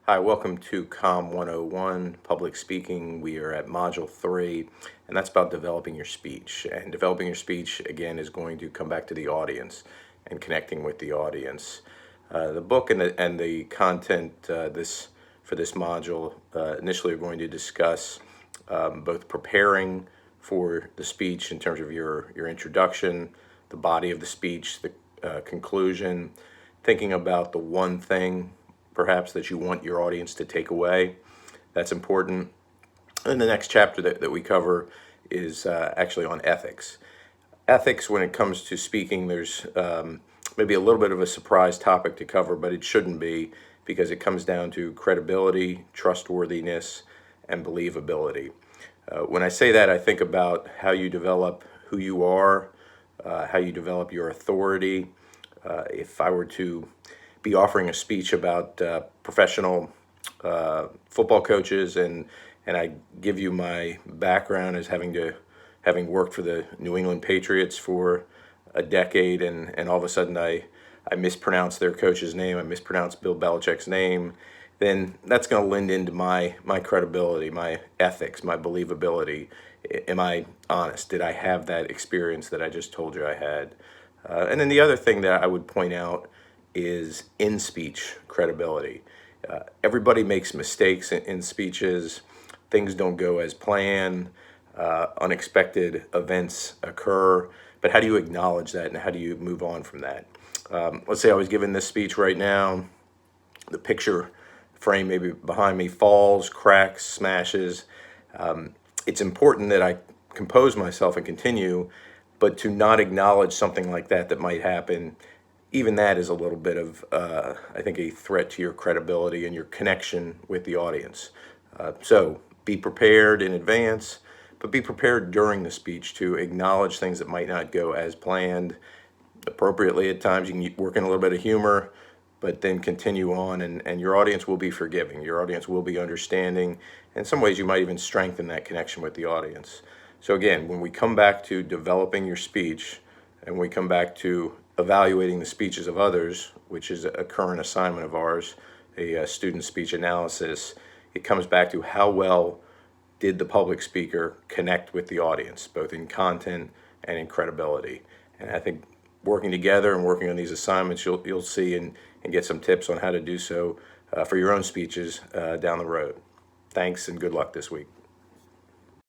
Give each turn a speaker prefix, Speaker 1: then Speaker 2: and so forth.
Speaker 1: Hi, welcome to COMM 101, Public Speaking. We are at Module 3, and that's about developing your speech. And developing your speech, again, is going to come back to the audience and connecting with the audience. The book and the content for this module initially are going to discuss both preparing for the speech in terms of your introduction, the body of the speech, the conclusion, thinking about the one thing perhaps that you want your audience to take away. That's important. And the next chapter that we cover is actually on ethics. Ethics, when it comes to speaking, there's maybe a little bit of a surprise topic to cover, but it shouldn't be, because it comes down to credibility, trustworthiness, and believability. When I say that, I think about how you develop who you are, how you develop your authority. If I were to be offering a speech about professional football coaches, and I give you my background as having worked for the New England Patriots for a decade, and all of a sudden I mispronounce their coach's name, I mispronounce Bill Belichick's name, then that's going to lend into my credibility, my ethics, my believability. Am I honest? Did I have that experience that I just told you I had? And then the other thing that I would point out is in-speech credibility. Everybody makes mistakes in speeches. Things don't go as planned. Unexpected events occur. But how do you acknowledge that, and how do you move on from that? Let's say I was giving this speech right now. The picture frame maybe behind me falls, cracks, smashes. It's important that I compose myself and continue, but to not acknowledge something like that might happen, even that is a little bit of, I think, a threat to your credibility and your connection with the audience. So be prepared in advance, but be prepared during the speech to acknowledge things that might not go as planned. Appropriately at times, you can work in a little bit of humor, but then continue on, and your audience will be forgiving. Your audience will be understanding. In some ways, you might even strengthen that connection with the audience. So again, when we come back to developing your speech, and we come back to evaluating the speeches of others, which is a current assignment of ours, a student speech analysis, it comes back to how well did the public speaker connect with the audience, both in content and in credibility. And I think working together and working on these assignments, you'll see and get some tips on how to do so for your own speeches down the road. Thanks, and good luck this week.